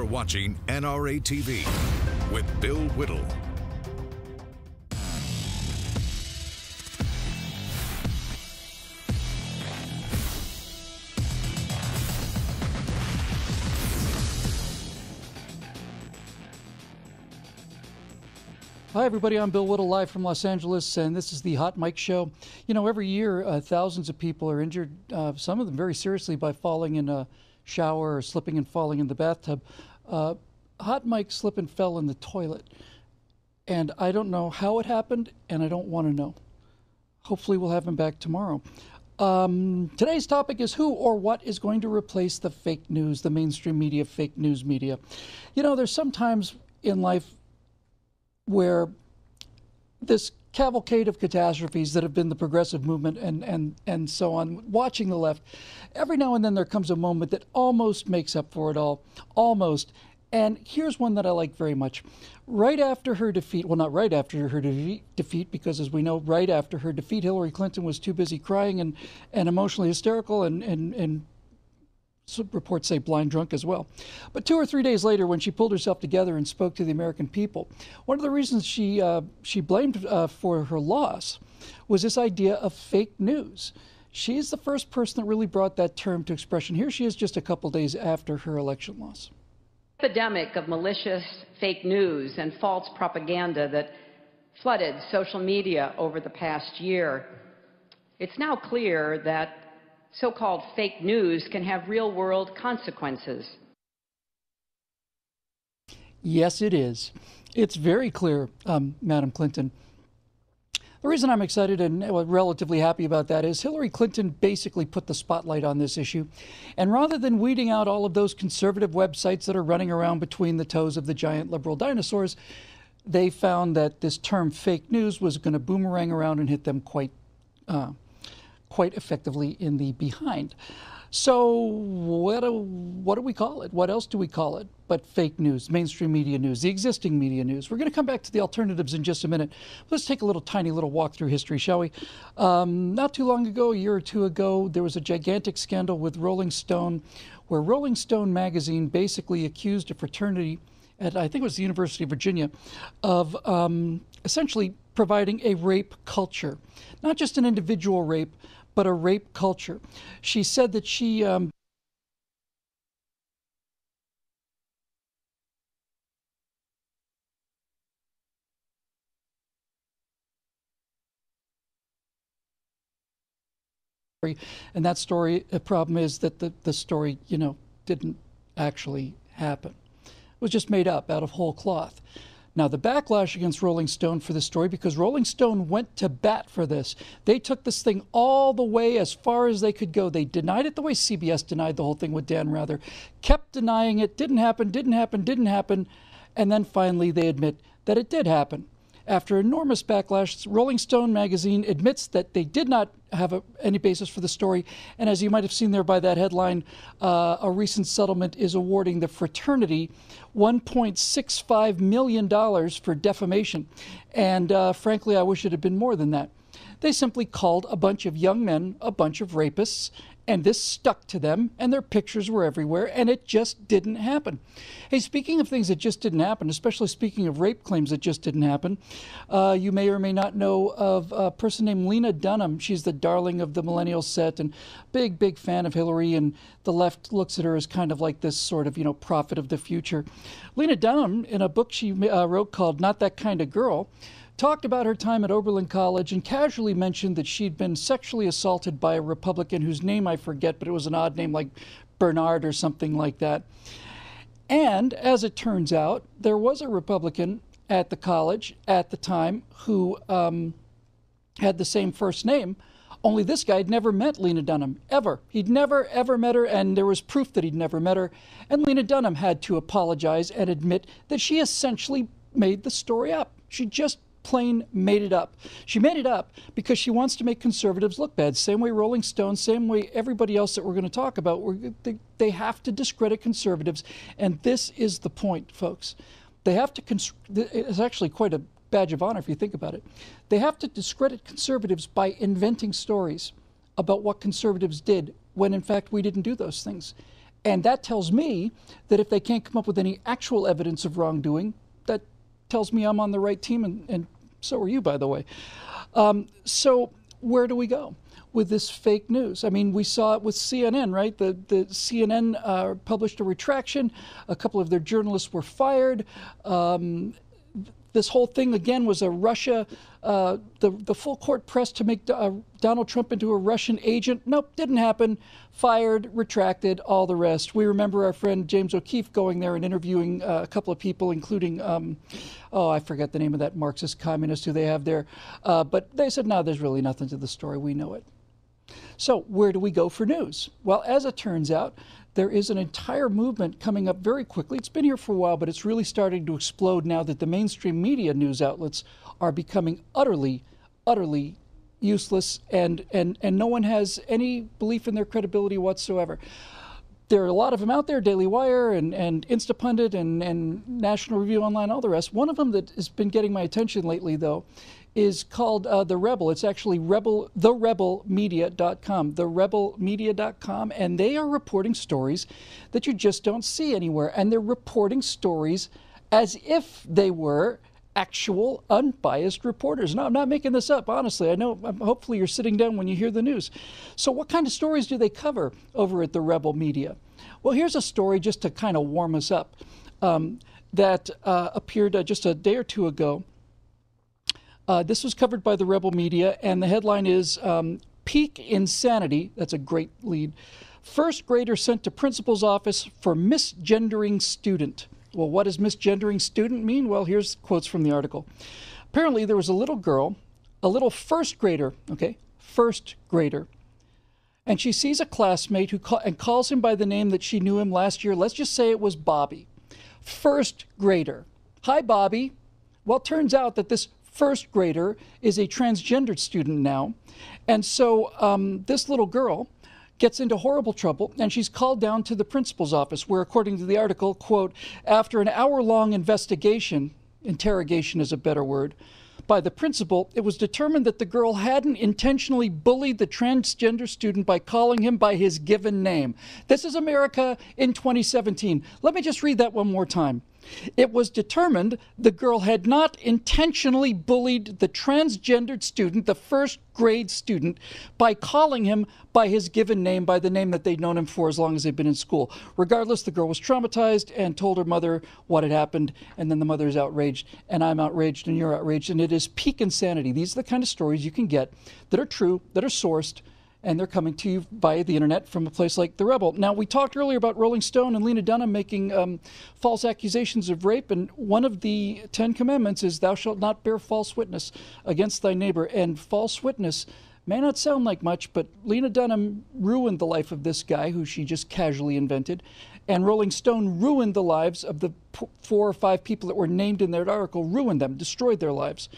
You're watching NRATV with Bill Whittle. Hi, everybody. I'm Bill Whittle, live from Los Angeles, and this is the Hot Mic Show. You know, every year, thousands of people are injured, some of them very seriously, by falling in a shower or slipping and falling in the bathtub. Hot Mic slipped and fell in the toilet, and I don't know how it happened, and I don't want to know. Hopefully, we'll have him back tomorrow. Today's topic is who or what is going to replace the fake news, the mainstream media, fake news media. You know, there's sometimes in life where this cavalcade of catastrophes that have been the progressive movement and so on, watching the left, every now and then there comes a moment that almost makes up for it all, almost. And here's one that I like very much. Right after her defeat, well, not right after her defeat, because as we know, right after her defeat, Hillary Clinton was too busy crying and emotionally hysterical and some reports say blind drunk as well. But 2 or 3 days later, when she pulled herself together and spoke to the American people, one of the reasons she blamed for her loss was this idea of fake news. She's the first person that really brought that term to expression. Here she is just a couple days after her election loss. The epidemic of malicious fake news and false propaganda that flooded social media over the past year, it's now clear that so-called fake news can have real-world consequences. Yes, it is. It's very clear, Madam Clinton. The reason I'm excited and relatively happy about that is Hillary Clinton basically put the spotlight on this issue. And rather than weeding out all of those conservative websites that are running around between the toes of the giant liberal dinosaurs, they found that this term fake news was going to boomerang around and hit them quite effectively in the behind. So what do we call it? What else do we call it but fake news, mainstream media news, the existing media news? We're going to come back to the alternatives in just a minute. Let's take a tiny little walk through history, shall we? Not too long ago, a year or two ago, there was a gigantic scandal with Rolling Stone, where Rolling Stone magazine basically accused a fraternity at, I think it was the University of Virginia, of essentially providing a rape culture. Not just an individual rape, but a rape culture. She said that she and that story, the problem is that the story, you know, didn't actually happen. It was just made up out of whole cloth. Now, the backlash against Rolling Stone for this story, because Rolling Stone went to bat for this. They took this thing all the way as far as they could go. They denied it the way CBS denied the whole thing with Dan Rather, kept denying it, didn't happen, and then finally they admit that it did happen. After enormous backlash, Rolling Stone magazine admits that they did not have any basis for the story. And as you might have seen there by that headline, a recent settlement is awarding the fraternity $1.65 million for defamation. And frankly, I wish it had been more than that. They simply called a bunch of young men a bunch of rapists, and this stuck to them, and their pictures were everywhere, and it just didn't happen. Hey, speaking of things that just didn't happen, especially speaking of rape claims that just didn't happen, you may or may not know of a person named Lena Dunham. She's the darling of the millennial set and big fan of Hillary, and the left looks at her as kind of like this sort of, you know, prophet of the future. Lena Dunham, in a book she wrote called Not That Kind of Girl, talked about her time at Oberlin College and casually mentioned that she'd been sexually assaulted by a Republican whose name I forget, but it was an odd name like Bernard or something like that. And as it turns out, there was a Republican at the college at the time who had the same first name, only this guy had never met Lena Dunham, ever. He'd never, ever met her, and there was proof that he'd never met her. And Lena Dunham had to apologize and admit that she essentially made the story up. She just plain made it up. She made it up because she wants to make conservatives look bad. Same way Rolling Stone, same way everybody else that we're going to talk about. They have to discredit conservatives, and this is the point, folks. They have to, it's actually quite a badge of honor if you think about it. They have to discredit conservatives by inventing stories about what conservatives did when in fact we didn't do those things. And that tells me that if they can't come up with any actual evidence of wrongdoing, that tells me I'm on the right team, and so are you, by the way. So where do we go with this fake news? I mean, we saw it with CNN, right? The CNN published a retraction. A couple of their journalists were fired. This whole thing, again, was a Russia, the full court press to make Donald Trump into a Russian agent. Nope, didn't happen. Fired, retracted, all the rest. We remember our friend James O'Keefe going there and interviewing a couple of people, including, I forget the name of that Marxist communist who they have there. But they said, no, there's really nothing to the story. We know it. So where do we go for news? Well, as it turns out, there is an entire movement coming up very quickly. It's been here for a while, but it's really starting to explode now that the mainstream media news outlets are becoming utterly, utterly useless, and no one has any belief in their credibility whatsoever. There are a lot of them out there, Daily Wire and Instapundit and National Review Online, all the rest. One of them that has been getting my attention lately, though, is called The Rebel. It's actually TheRebel.Media.com, TheRebel.Media.com, and they are reporting stories that you just don't see anywhere. And they're reporting stories as if they were actual unbiased reporters. No, I'm not making this up, honestly. I know, hopefully you're sitting down when you hear the news. So what kind of stories do they cover over at The Rebel Media? Well, here's a story just to kind of warm us up that appeared just a day or two ago. This was covered by The Rebel Media, and the headline is Peak Insanity. That's a great lead. First grader sent to principal's office for misgendering student. Well, what does misgendering student mean? Well, here's quotes from the article. Apparently, there was a little girl, a little first grader, first grader, and she sees a classmate who calls him by the name that she knew him last year. Let's just say it was Bobby. First grader. Hi, Bobby. Well, it turns out that this first grader is a transgendered student now. And so this little girl gets into horrible trouble, and she's called down to the principal's office, where, according to the article, quote, after an hour-long investigation, interrogation is a better word, by the principal, it was determined that the girl hadn't intentionally bullied the transgender student by calling him by his given name. This is America in 2017. Let me just read that one more time. It was determined the girl had not intentionally bullied the transgendered student, the first grade student, by calling him by his given name, by the name that they'd known him for as long as they'd been in school. Regardless, the girl was traumatized and told her mother what had happened, and then the mother is outraged, and I'm outraged, and you're outraged, and it is peak insanity. These are the kind of stories you can get that are true, that are sourced, and they're coming to you via the internet from a place like The Rebel. Now, we talked earlier about Rolling Stone and Lena Dunham making false accusations of rape, and one of the 10 Commandments is thou shalt not bear false witness against thy neighbor. And false witness may not sound like much, but Lena Dunham ruined the life of this guy who she just casually invented, and Rolling Stone ruined the lives of the 4 or 5 people that were named in their article, ruined them, destroyed their lives.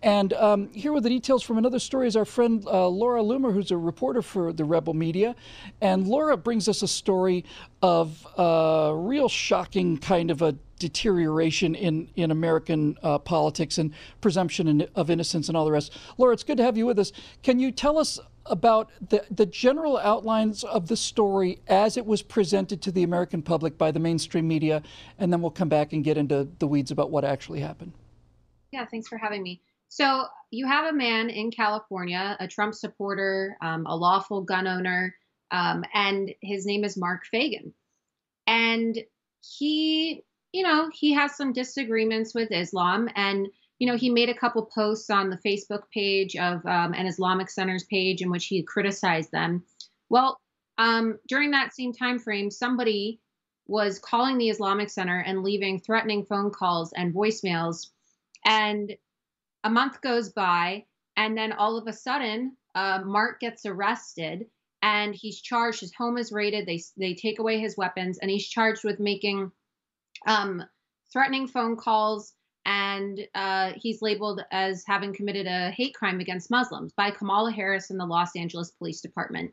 And here with the details from another story is our friend Laura Loomer, who's a reporter for The Rebel Media. And Laura brings us a story of real shocking kind of a deterioration in American politics and presumption of innocence and all the rest. Laura, it's good to have you with us. Can you tell us about the general outlines of the story as it was presented to the American public by the mainstream media? And then we'll come back and get into the weeds about what actually happened. Yeah, thanks for having me. So you have a man in California, a Trump supporter, a lawful gun owner, and his name is Mark Fagan. And he has some disagreements with Islam. And, he made a couple posts on the Facebook page of an Islamic Center's page in which he criticized them. Well, during that same time frame, somebody was calling the Islamic Center and leaving threatening phone calls and voicemails. And a month goes by, and then all of a sudden, Mark gets arrested, and he's charged. His home is raided. They take away his weapons, and he's charged with making threatening phone calls, and he's labeled as having committed a hate crime against Muslims by Kamala Harris and the Los Angeles Police Department.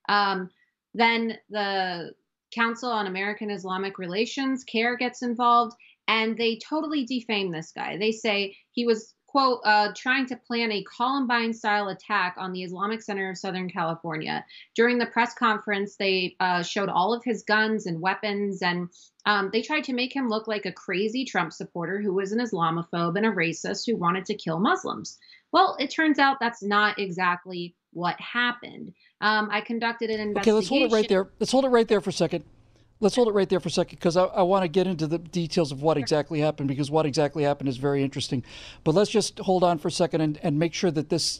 Then the Council on American Islamic Relations, CAIR, gets involved, and they totally defame this guy. They say he was quote, trying to plan a Columbine-style attack on the Islamic Center of Southern California. During the press conference, they showed all of his guns and weapons, and they tried to make him look like a crazy Trump supporter who was an Islamophobe and a racist who wanted to kill Muslims. Well, it turns out that's not exactly what happened. I conducted an investigation. Okay, let's hold it right there. Let's hold it right there for a second. Let's hold it right there for a second, because I want to get into the details of what exactly happened, because what exactly happened is very interesting. But let's just hold on for a second and make sure that this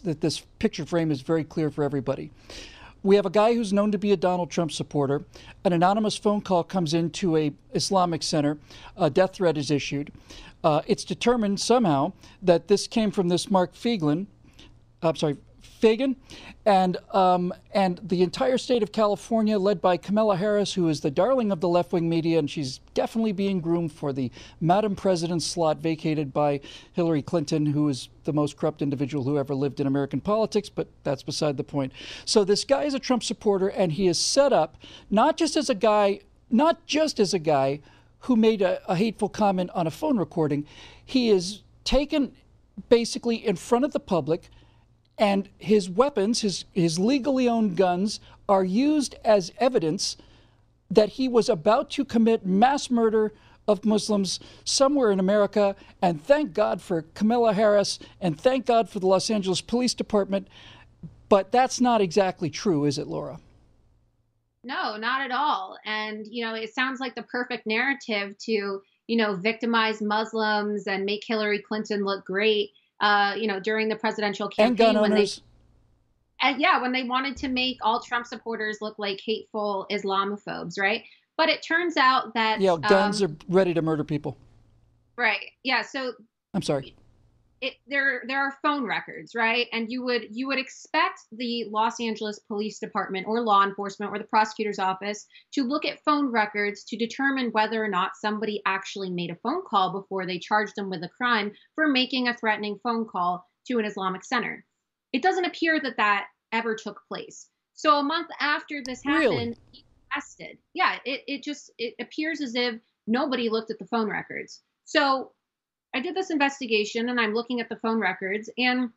picture frame is very clear for everybody. We have a guy who's known to be a Donald Trump supporter. An anonymous phone call comes into a Islamic center. A death threat is issued. It's determined somehow that this came from this Mark Fagan, and the entire state of California, led by Kamala Harris, who is the darling of the left-wing media, and she's definitely being groomed for the Madam President slot vacated by Hillary Clinton, who is the most corrupt individual who ever lived in American politics, but that's beside the point. So this guy is a Trump supporter, and he is set up not just as a guy who made a hateful comment on a phone recording. He is taken basically in front of the public, and his weapons, his legally owned guns, are used as evidence that he was about to commit mass murder of Muslims somewhere in America. And thank God for Kamala Harris, and thank God for the Los Angeles Police Department. But that's not exactly true, is it, Laura? No, not at all. And, it sounds like the perfect narrative to, victimize Muslims and make Hillary Clinton look great. During the presidential campaign, and gun owners. When they wanted to make all Trump supporters look like hateful Islamophobes, right? But it turns out that guns are ready to murder people. Right. Yeah. So I'm sorry. There are phone records, right? And you would expect the Los Angeles Police Department or law enforcement or the prosecutor's office to look at phone records to determine whether or not somebody actually made a phone call before they charged them with a crime for making a threatening phone call to an Islamic center. It doesn't appear that ever took place. So a month after this happened, he arrested. Yeah, it appears as if nobody looked at the phone records. So I did this investigation, and I'm looking at the phone records. And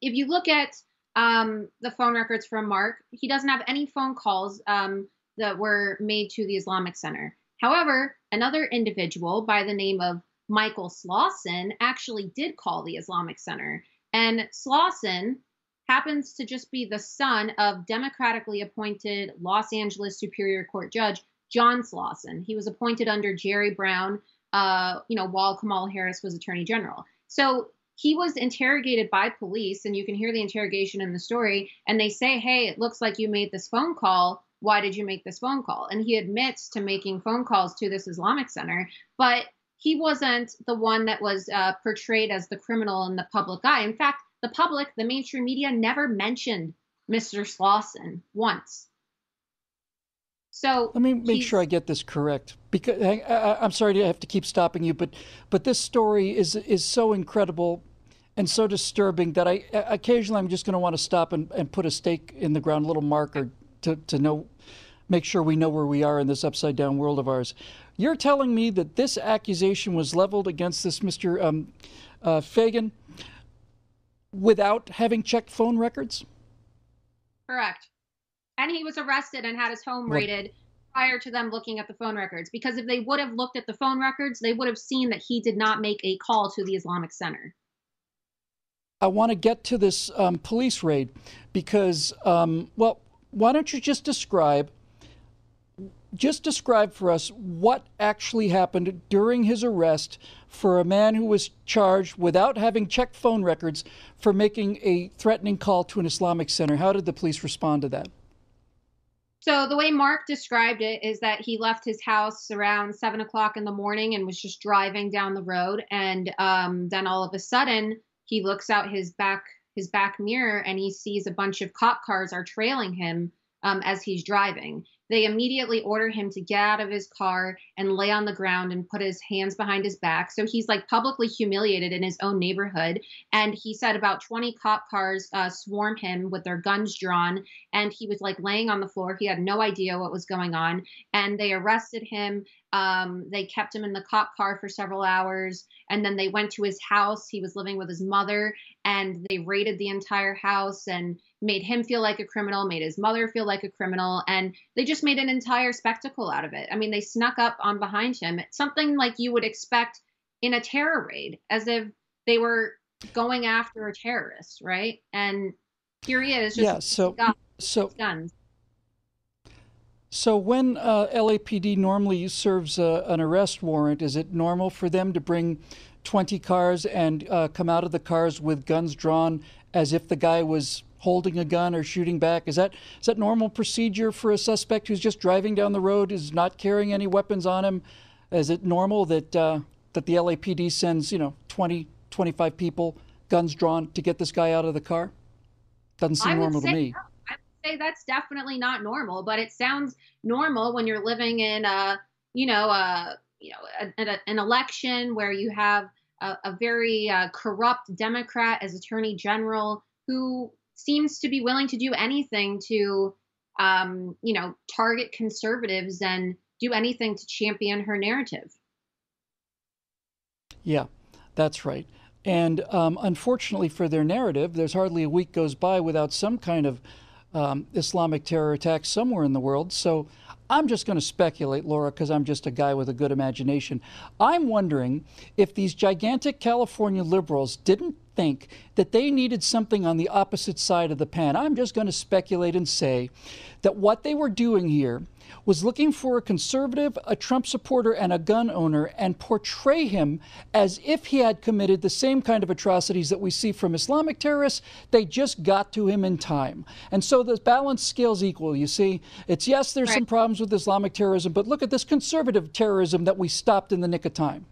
if you look at the phone records from Mark, he doesn't have any phone calls that were made to the Islamic Center. However, another individual by the name of Michael Slauson actually did call the Islamic Center. And Slauson happens to just be the son of democratically appointed Los Angeles Superior Court Judge John Slauson. He was appointed under Jerry Brown, while Kamala Harris was Attorney General. So he was interrogated by police, and you can hear the interrogation in the story, and they say, hey, it looks like you made this phone call. Why did you make this phone call? And he admits to making phone calls to this Islamic Center, but he wasn't the one that was portrayed as the criminal in the public eye. In fact, the public, the mainstream media, never mentioned Mr. Slauson once. So let me make sure I get this correct, because I'm sorry to have to keep stopping you, but this story is so incredible and so disturbing that I occasionally I'm just going to want to stop and put a stake in the ground, a little marker to make sure we know where we are in this upside down world of ours. You're telling me that this accusation was leveled against this Mr. Fagan without having checked phone records? Correct. And he was arrested and had his home raided prior to them looking at the phone records. Because if they would have looked at the phone records, they would have seen that he did not make a call to the Islamic Center. I want to get to this police raid because, why don't you just describe for us what actually happened during his arrest for a man who was charged without having checked phone records for making a threatening call to an Islamic center. How did the police respond to that? So the way Mark described it is that he left his house around 7 o'clock in the morning and was just driving down the road. And then all of a sudden he looks out his back mirror and he sees a bunch of cop cars are trailing him as he's driving. They immediately order him to get out of his car and lay on the ground and put his hands behind his back. So he's like publicly humiliated in his own neighborhood. And he said about 20 cop cars swarm him with their guns drawn. And he was like laying on the floor. He had no idea what was going on. And they arrested him. They kept him in the cop car for several hours, and then they went to his house. He was living with his mother, and they raided the entire house and made him feel like a criminal, made his mother feel like a criminal, and they just made an entire spectacle out of it. I mean, they snuck up on behind him, something like you would expect in a terror raid, as if they were going after a terrorist, right? And here he is, just guns. So when LAPD normally serves an arrest warrant, is it normal for them to bring 20 cars and come out of the cars with guns drawn as if the guy was holding a gun or shooting back? Is that normal procedure for a suspect who's just driving down the road, is not carrying any weapons on him? Is it normal that the LAPD sends 20, 25 people, guns drawn, to get this guy out of the car? Doesn't seem normal to me. No. Say that's definitely not normal, but it sounds normal when you're living in an election where you have a very corrupt Democrat as Attorney General who seems to be willing to do anything to target conservatives and do anything to champion her narrative. Yeah, that's right. And unfortunately for their narrative, there's hardly a week goes by without some kind of Islamic terror attack somewhere in the world. So I'm just going to speculate, Laura, because I'm just a guy with a good imagination. I'm wondering if these gigantic California liberals didn't think that they needed something on the opposite side of the pan. I'm just going to speculate and say that what they were doing here was looking for a conservative, a Trump supporter, and a gun owner, and portray him as if he had committed the same kind of atrocities that we see from Islamic terrorists. They just got to him in time. And so the balance scales equal, you see. It's, yes, there's some problems with Islamic terrorism, but look at this conservative terrorism that we stopped in the nick of time.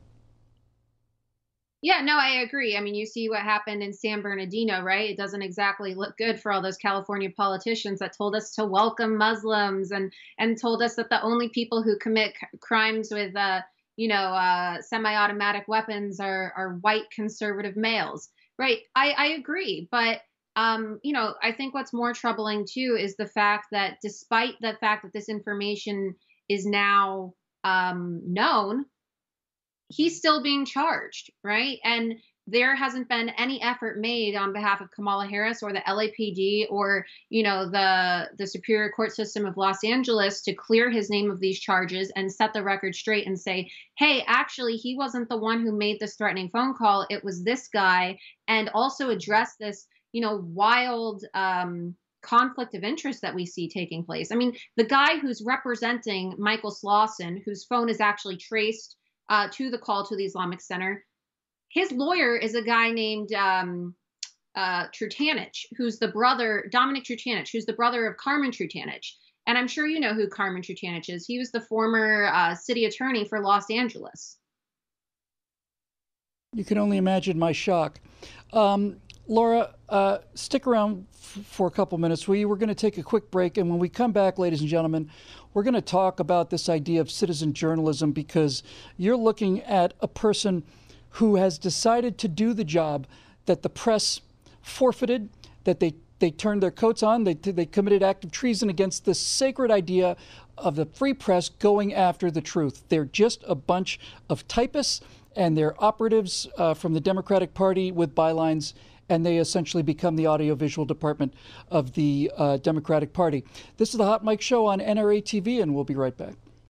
Yeah, no, I agree. I mean, you see what happened in San Bernardino, right? It doesn't exactly look good for all those California politicians that told us to welcome Muslims and told us that the only people who commit crimes with, semi-automatic weapons are white conservative males, right? I agree. But, I think what's more troubling, too, is the fact that despite the fact that this information is now known, he's still being charged, right? And there hasn't been any effort made on behalf of Kamala Harris or the LAPD or, the Superior Court System of Los Angeles to clear his name of these charges and set the record straight and say, hey, actually, he wasn't the one who made this threatening phone call. It was this guy. And also address this, wild conflict of interest that we see taking place. I mean, the guy who's representing Michael Slauson, whose phone is actually traced to the call to the Islamic Center, his lawyer is a guy named Trutanich, who's the brother, Dominic Trutanich, who's the brother of Carmen Trutanich. And I'm sure you know who Carmen Trutanich is. He was the former city attorney for Los Angeles. You can only imagine my shock. Laura, stick around for a couple minutes, will you? We're going to take a quick break. And when we come back, ladies and gentlemen, we're going to talk about this idea of citizen journalism, because you're looking at a person who has decided to do the job that the press forfeited, that they turned their coats on, they committed active treason against the sacred idea of the free press going after the truth. They're just a bunch of typists, and they're operatives from the Democratic Party with bylines, and they essentially become the audiovisual department of the Democratic Party. This is the Hot Mic Show on NRATV, and we'll be right back.